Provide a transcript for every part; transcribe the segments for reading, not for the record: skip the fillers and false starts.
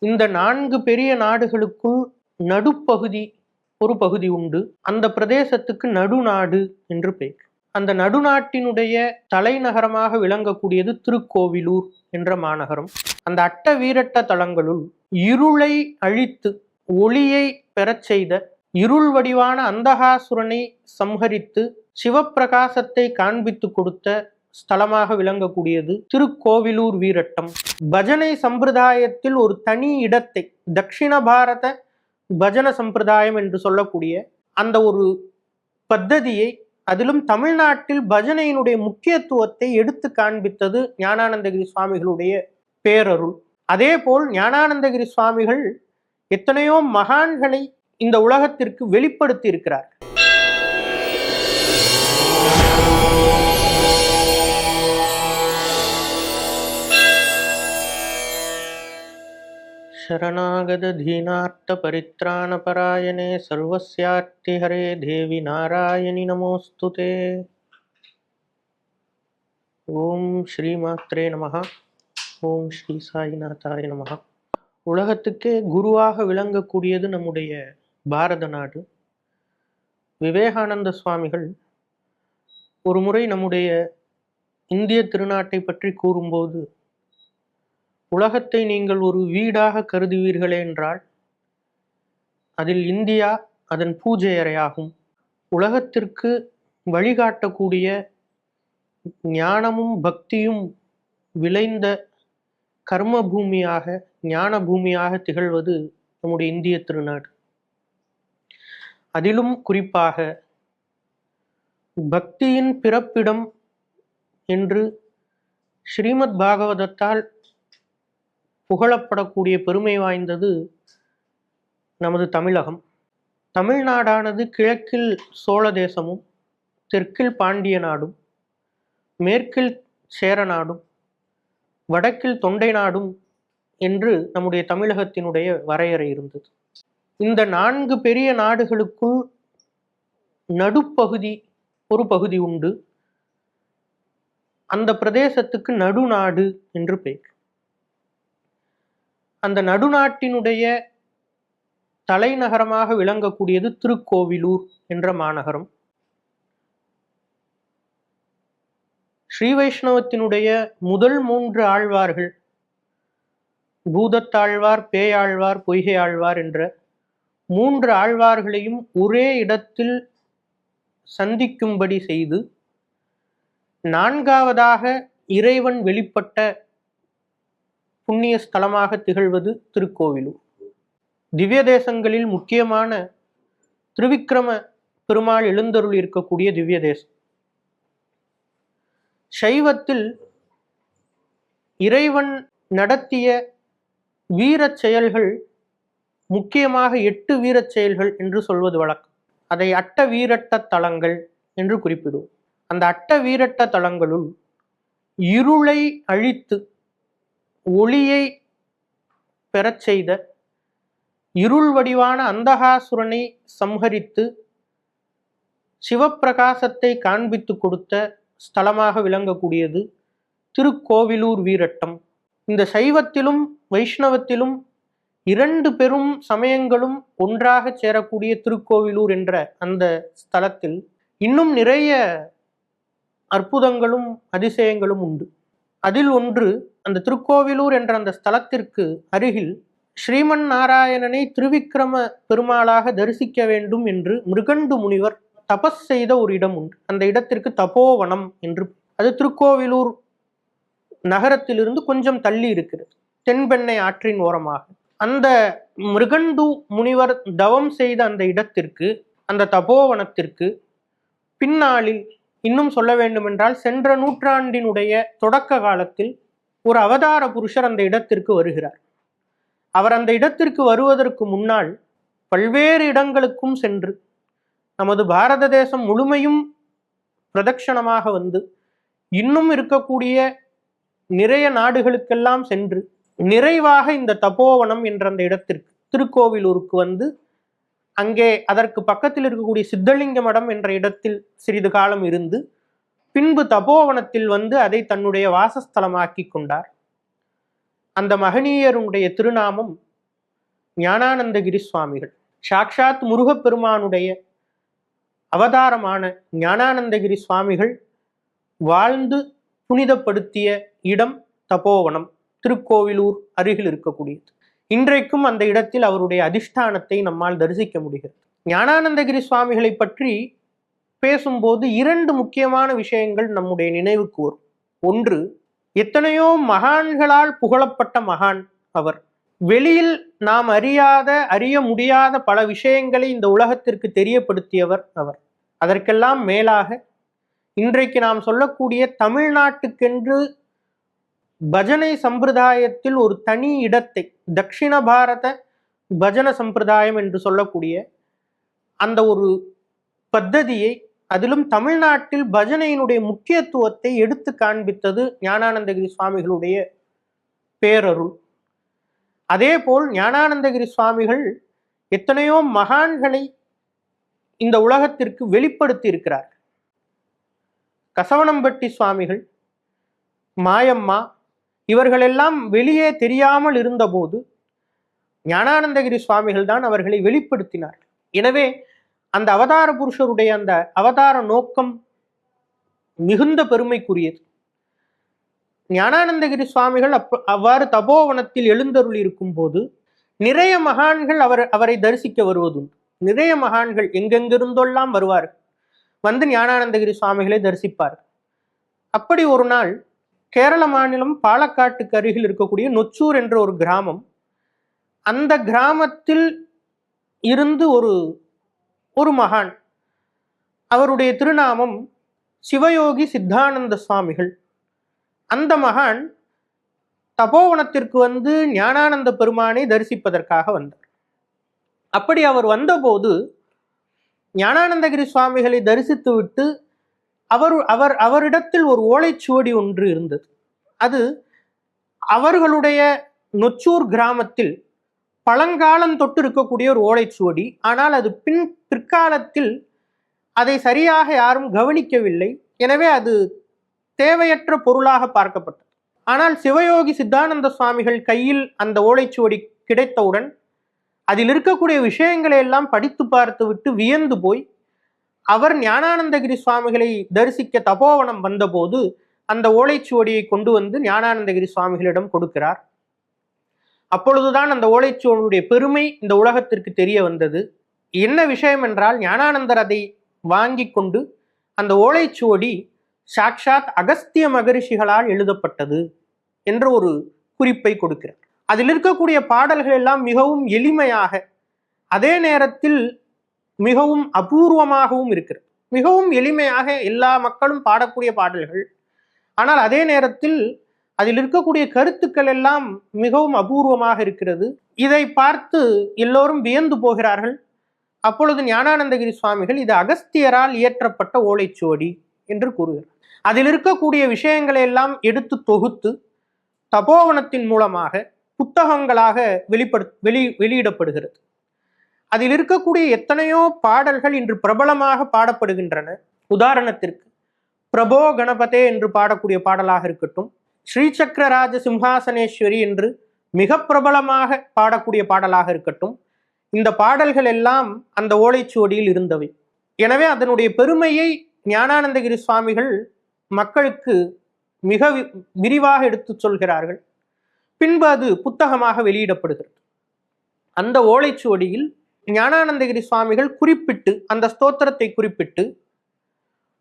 இந்த 4 பெரிய நாடுகளுக்குள் நடுப்பகுதி ஒரு பகுதி உண்டு. அந்த பிரதேசத்துக்கு நடுநாடு என்று பெயர். அந்த நடுநாட்டினுடைய தலைநகரமாக விளங்கக்கூடியது திருக்கோவிலூர் என்ற மாநகரம். அந்த அட்ட வீரட்ட தலங்களுள் இருளை அழித்து ஒளியை பெறச் செய்த, இருள் வடிவான அந்தகாசுரனை சம்ஹரித்து சிவப்பிரகாசத்தை காண்பித்து கொடுத்த ஸ்தலமாக விளங்கக்கூடியது திருக்கோவிலூர் வீரட்டம். பஜனை சம்பிரதாயத்தில் ஒரு தனி இடத்தை, தட்சிண பாரத பஜன சம்பிரதாயம் என்று சொல்லக்கூடிய அந்த ஒரு பத்ததியை, அதிலும் தமிழ்நாட்டில் பஜனையினுடைய முக்கியத்துவத்தை எடுத்து காண்பித்தது ஞானானந்தகிரி சுவாமிகளுடைய பேரருள். அதே போல் ஞானானந்தகிரி சுவாமிகள் எத்தனையோ மகான்களை இந்த உலகத்திற்கு வெளிப்படுத்தி இருக்கிறார். शरणागत दीनार्थ परित्राण परायणे सर्वस्यार्ति हरे देवी नारायणि नमोस्तुते. ஓம் ஸ்ரீ மாத்ரே நமஹ. ஓம் ஸ்ரீ சாய்நாதாய நமஹ. உலகத்துக்கே குருவாக விளங்கக்கூடியது நம்முடைய பாரத நாடு. விவேகானந்த சுவாமிகள் ஒரு முறை நம்முடைய இந்திய திருநாட்டை பற்றி கூறும்போது, உலகத்தை நீங்கள் ஒரு வீடாக கருதுவீர்களே என்றால் அதில் இந்தியா அதன் பூஜை அறையாகும். உலகத்திற்கு வழிகாட்டக்கூடிய ஞானமும் பக்தியும் விளைந்த கர்ம பூமியாக, ஞான பூமியாக திகழ்வது நம்முடைய இந்திய திருநாடு. அதிலும் குறிப்பாக பக்தியின் பிறப்பிடம் என்று ஸ்ரீமத் பாகவதத்தால் புகழப்படக்கூடிய பெருமை வாய்ந்தது நமது தமிழகம். தமிழ்நாடானது கிழக்கில் சோழ தேசமும், தெற்கில் பாண்டிய நாடும், மேற்கில் சேர நாடும், வடக்கில் தொண்டை நாடும் என்று நம்முடைய தமிழகத்தினுடைய வரையறை இருந்தது. இந்த 4 பெரிய நாடுகளுக்குள் நடுப்பகுதி ஒரு பகுதி உண்டு. அந்த பிரதேசத்துக்கு நடுநாடு என்று பெயர். அந்த நடுநாட்டினுடைய தலைநகரமாக விளங்கக்கூடியது திருக்கோவிலூர் என்ற மாநகரம். ஸ்ரீ வைஷ்ணவத்தினுடைய முதல் 3 ஆழ்வார்கள், பூதத்தாழ்வார், பேயாழ்வார், பொய்கை ஆழ்வார் என்ற 3 ஆழ்வார்களையும் ஒரே இடத்தில் சந்திக்கும்படி செய்து 4வதாக இறைவன் வெளிப்பட்ட புண்ணிய ஸ்தலமாக திகழ்வது திருக்கோவிலூர். திவ்ய தேசங்களில் முக்கியமான திருவிக்கிரம பெருமாள் எழுந்தருள் இருக்கக்கூடிய திவ்ய தேசம். சைவத்தில் இறைவன் நடத்திய வீரச் செயல்கள் முக்கியமாக 8 வீரச் செயல்கள் என்று சொல்வது வழக்கம். அதை அட்ட வீரட்ட தலங்கள் என்று குறிப்பிடுவோம். அந்த அட்ட வீரட்ட தலங்களுள் இருளை அழித்து ஒளியை பெறச் செய்த, இருள் வடிவான அந்தகாசுரனை சம்ஹரித்து சிவப்பிரகாசத்தை காண்பித்து கொடுத்த ஸ்தலமாக விளங்கக்கூடியது திருக்கோவிலூர் வீரட்டம். இந்த சைவத்திலும் வைஷ்ணவத்திலும் 2 பெரும் சமயங்களும் ஒன்றாக சேரக்கூடிய திருக்கோவிலூர் என்ற அந்த ஸ்தலத்தில் இன்னும் நிறைய அற்புதங்களும் அதிசயங்களும் உண்டு. அதில் ஒன்று, அந்த திருக்கோவிலூர் என்ற அந்த ஸ்தலத்திற்கு அருகில் ஸ்ரீமன் நாராயணனை திருவிக்கிரம பெருமாளாக தரிசிக்க வேண்டும் என்று மிருகண்டு முனிவர் தபஸ் செய்த ஒரு இடம் உண்டு. அந்த இடத்திற்கு தபோவனம் என்று. அது திருக்கோவிலூர் நகரத்திலிருந்து கொஞ்சம் தள்ளி இருக்கிறது, தென்பெண்ணை ஆற்றின் ஓரமாக. அந்த மிருகண்டு முனிவர் தவம் செய்த அந்த இடத்திற்கு, அந்த தபோவனத்திற்கு பின்னாளில், இன்னும் சொல்ல வேண்டுமென்றால் சென்ற நூற்றாண்டினுடைய தொடக்க காலத்தில் ஒரு அவதார புருஷர் அந்த இடத்திற்கு வருகிறார். அவர் அந்த இடத்திற்கு வருவதற்கு முன்னால் பல்வேறு இடங்களுக்கும் சென்று நமது பாரத தேசம் முழுமையும் பிரதட்சணமாக வந்து இன்னும் இருக்கக்கூடிய நிறைய நாடுகளுக்கெல்லாம் சென்று நிறைவாக இந்த தபோவனம் என்ற அந்த இடத்திற்கு, திருக்கோவிலூருக்கு வந்து அங்கே அதற்கு பக்கத்தில் இருக்கக்கூடிய சித்தலிங்க மடம் என்ற இடத்தில் சிறிது காலம் இருந்து பின்பு தபோவனத்தில் வந்து அதை தன்னுடைய வாசஸ்தலமாக்கி கொண்டார். அந்த மகனீயருடைய திருநாமம் ஞானானந்தகிரி சுவாமிகள். சாக்ஷாத் முருகப்பெருமானுடைய அவதாரமான ஞானானந்தகிரி சுவாமிகள் வாழ்ந்து புனிதப்படுத்திய இடம் தபோவனம், திருக்கோவிலூர் அருகில் இருக்கக்கூடியது. இன்றைக்கும் அந்த இடத்தில் அவருடைய அதிஷ்டானத்தை நம்மால் தரிசிக்க முடிகிறது. ஞானானந்தகிரி சுவாமிகளை பற்றி பேசும்போது 2 முக்கியமான விஷயங்கள் நம்முடைய நினைவுக்கு வரும். ஒன்று, எத்தனையோ மகான்களால் புகழப்பட்ட மகான் அவர். வெளியில் நாம் அறிய முடியாத பல விஷயங்களை இந்த உலகத்திற்கு தெரியப்படுத்தியவர் அவர். அதற்கெல்லாம் மேலாக இன்றைக்கு நாம் சொல்லக்கூடிய தமிழ்நாட்டுக்கென்று பஜனை சம்பிரதாயத்தில் ஒரு தனி இடத்தை, தட்சிண பாரத பஜன சம்பிரதாயம் என்று சொல்லக்கூடிய அந்த ஒரு பத்ததியை, அதிலும் தமிழ்நாட்டில் பஜனையினுடைய முக்கியத்துவத்தை எடுத்து காண்பித்தது ஞானானந்தகிரி சுவாமிகளுடைய பேரருள். அதேபோல் ஞானானந்தகிரி சுவாமிகள் எத்தனையோ மகான்களை இந்த உலகத்திற்கு வெளிப்படுத்தி இருக்கிறார். கசவனம்பட்டி சுவாமிகள், மாயம்மா, இவர்களெல்லாம் வெளியே தெரியாமல் இருந்தபோது ஞானானந்தகிரி சுவாமிகள் தான் அவர்களை வெளிப்படுத்தினார். எனவே அந்த அவதார புருஷருடைய அந்த அவதார நோக்கம் மிகுந்த பெருமைக்குரியது. ஞானானந்தகிரி சுவாமிகள் அவ்வாறு தபோவனத்தில் எழுந்தருள் இருக்கும் போது நிறைய மகான்கள் அவரை தரிசிக்க வருவதுண்டு. நிறைய மகான்கள் எங்கெங்கிருந்தெல்லாம் வருவார், வந்து ஞானானந்தகிரி சுவாமிகளை தரிசிப்பார். அப்படி ஒரு நாள் கேரள மாநிலம் பாலக்காட்டுக்கு அருகில் இருக்கக்கூடிய நொச்சூர் என்ற ஒரு கிராமம், அந்த கிராமத்தில் இருந்து ஒரு மகான், அவருடைய திருநாமம் சிவயோகி சித்தானந்த சுவாமிகள். அந்த மகான் தபோவனத்திற்கு வந்து ஞானானந்த பெருமானை தரிசிப்பதற்காக வந்தார். அப்படி அவர் வந்தபோது ஞானானந்தகிரி சுவாமிகளை தரிசித்து விட்டு அவரிடத்தில் ஒரு ஓலைச்சுவடி ஒன்று இருந்தது. அது அவர்களுடைய நொச்சூர் கிராமத்தில் பழங்காலம் தொட்டு இருக்கக்கூடிய ஒரு ஓலைச்சுவடி. ஆனால் அது பிற்காலத்தில் அதை சரியாக யாரும் கவனிக்கவில்லை. எனவே அது தேவையற்ற பொருளாக பார்க்கப்பட்டது. ஆனால் சிவயோகி சித்தானந்த சுவாமிகள் கையில் அந்த ஓலைச்சுவடி கிடைத்தவுடன் அதில் இருக்கக்கூடிய விஷயங்களை எல்லாம் படித்து பார்த்து விட்டு வியந்து போய் அவர் ஞானானந்தகிரி சுவாமிகளை தரிசிக்க தபோவனம் வந்தபோது அந்த ஓலைச்சுவடியை கொண்டு வந்து ஞானானந்தகிரி சுவாமிகளிடம் கொடுக்கிறார். அப்பொழுதுதான் அந்த ஓலைச்சுவடியுடைய பெருமை இந்த உலகத்திற்கு தெரிய வந்தது. என்ன விஷயம் என்றால், ஞானானந்தர் அதை வாங்கி கொண்டு அந்த ஓலைச்சுவடி சாக்ஷாத் அகஸ்திய மகரிஷிகளால் எழுதப்பட்டது என்ற ஒரு குறிப்பை கொடுக்கிறார். அதில் இருக்கக்கூடிய பாடல்கள் எல்லாம் மிகவும் எளிமையாக, அதே நேரத்தில் மிகவும் அபூர்வமாகவும் இருக்கிறது. மிகவும் எளிமையாக எல்லா மக்களும் பாடக்கூடிய பாடல்கள், ஆனால் அதே நேரத்தில் அதில் இருக்கக்கூடிய கருத்துக்கள் எல்லாம் மிகவும் அபூர்வமாக இருக்கிறது. இதை பார்த்து எல்லோரும் வியந்து போகிறார்கள். அப்பொழுது ஞானானந்தகிரி சுவாமிகள் இது அகஸ்தியரால் இயற்றப்பட்ட ஓலைச்சுவடி என்று கூறுகிறார். அதில் இருக்கக்கூடிய விஷயங்களை எல்லாம் எடுத்து தொகுத்து தபோவனத்தின் மூலமாக புத்தகங்களாக வெளியிடப்படுகிறது. அதில் இருக்கக்கூடிய எத்தனையோ பாடல்கள் இன்று பிரபலமாக பாடப்படுகின்றன. உதாரணத்திற்கு பிரபோ கணபதே என்று பாடக்கூடிய பாடலாக இருக்கட்டும், ஸ்ரீசக்கரராஜ சிம்ஹாசனேஸ்வரி என்று மிக பிரபலமாக பாடக்கூடிய பாடலாக இருக்கட்டும், இந்த பாடல்கள் எல்லாம் அந்த ஓலைச்சுவடியில் இருந்தவை. எனவே அதனுடைய பெருமையை ஞானானந்தகிரி சுவாமிகள் மக்களுக்கு மிக விரிவாக எடுத்து சொல்கிறார்கள். பின்பு அது புத்தகமாக வெளியிடப்படுகிறது. அந்த ஓலைச்சுவடியில் ஞானானந்தகிரி சுவாமிகள் குறிப்பிட்டு, அந்த ஸ்தோத்திரத்தை குறிப்பிட்டு,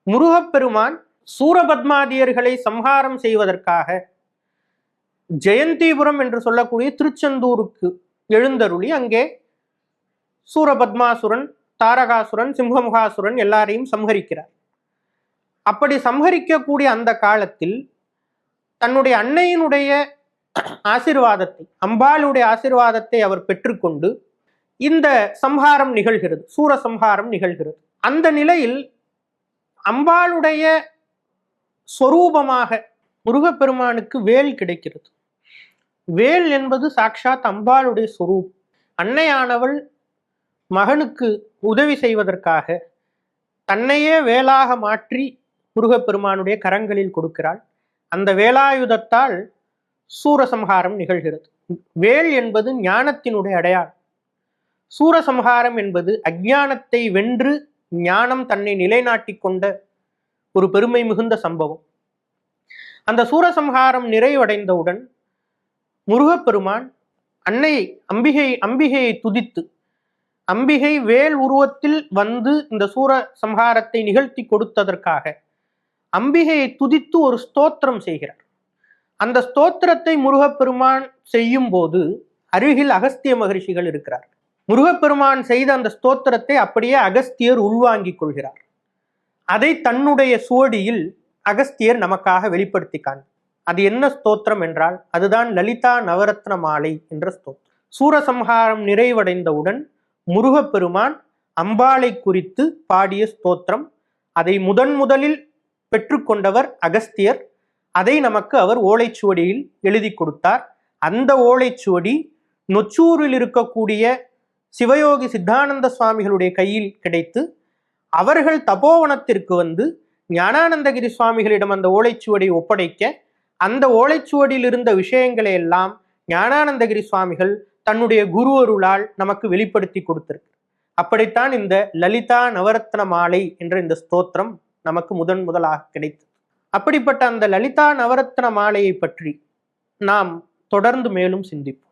முருகப்பெருமான் சூரபத்மாதியர்களை சம்ஹாரம் செய்வதற்காக ஜெயந்திபுரம் என்று சொல்லக்கூடிய திருச்செந்தூருக்கு எழுந்தருளி அங்கே சூரபத்மாசுரன், தாரகாசுரன், சிம்ஹமுகாசுரன் எல்லாரையும் சம்ஹரிக்கிறார். அப்படி சம்ஹரிக்கக்கூடிய அந்த காலத்தில் தன்னுடைய அன்னையினுடைய ஆசீர்வாதத்தை, அம்பாளுடைய ஆசீர்வாதத்தை அவர் பெற்றுக்கொண்டு இந்த சம்ஹாரம் நிகழ்கிறது, சூரசம்ஹாரம் நிகழ்கிறது. அந்த நிலையில் அம்பாளுடைய சொரூபமாக முருகப்பெருமானுக்கு வேல் கிடைக்கிறது. வேல் என்பது சாக்ஷாத் அம்பாளுடைய சொரூபம். அன்னையானவள் மகனுக்கு உதவி செய்வதற்காக தன்னையே வேலாக மாற்றி முருகப்பெருமானுடைய கரங்களில் கொடுக்கிறாள். அந்த வேலாயுதத்தால் சூரசம்ஹாரம் நிகழ்கிறது. வேல் என்பது ஞானத்தினுடைய அடையாளம். சூரசம்ஹாரம் என்பது அஞ்ஞானத்தை வென்று ஞானம் தன்னை நிலைநாட்டி கொண்ட ஒரு பெருமை மிகுந்த சம்பவம். அந்த சூரசம்ஹாரம் நிறைவடைந்தவுடன் முருகப்பெருமான் அன்னை அம்பிகையை துதித்து, அம்பிகை வேல் உருவத்தில் வந்து இந்த சூர சம்ஹாரத்தை நிகழ்த்தி கொடுத்ததற்காக அம்பிகையை துதித்து ஒரு ஸ்தோத்திரம் செய்கிறார். அந்த ஸ்தோத்திரத்தை முருகப்பெருமான் செய்யும் போது அருகில் அகஸ்திய மகரிஷிகள் இருக்கிறார். முருகப்பெருமான் செய்த அந்த ஸ்தோத்திரத்தை அப்படியே அகஸ்தியர் உள்வாங்கிக் கொள்கிறார். அதை தன்னுடைய சுவடியில் அகஸ்தியர் நமக்காக வெளிப்படுத்தி காண்பார். அது என்ன ஸ்தோத்திரம் என்றால் அதுதான் லலிதா நவரத்ன மாலை என்ற ஸ்தோத்திரம். சூரசம்ஹாரம் நிறைவடைந்தவுடன் முருகப்பெருமான் அம்பாளை குறித்து பாடிய ஸ்தோத்திரம். அதை முதலில் பெற்றுக்கொண்டவர் அகஸ்தியர். அதை நமக்கு அவர் ஓலைச்சுவடியில் எழுதி கொடுத்தார். அந்த ஓலைச்சுவடி நொச்சூரில் இருக்கக்கூடிய சிவயோகி சித்தானந்த சுவாமிகளுடைய கையில் கிடைத்து அவர்கள் தபோவனத்திற்கு வந்து ஞானானந்தகிரி சுவாமிகளிடம் அந்த ஓலைச்சுவடியை ஒப்படைக்க அந்த ஓலைச்சுவடியில் இருந்த விஷயங்களை எல்லாம் ஞானானந்தகிரி சுவாமிகள் தன்னுடைய குரு அருளால் நமக்கு வெளிப்படுத்தி கொடுத்திருக்கு. அப்படித்தான் இந்த லலிதா நவரத்ன மாலை என்ற இந்த ஸ்தோத்திரம் நமக்கு முதலாக கிடைத்தது. அப்படிப்பட்ட அந்த லலிதா நவரத்ன மாலையை பற்றி நாம் தொடர்ந்து மேலும் சிந்திப்போம்.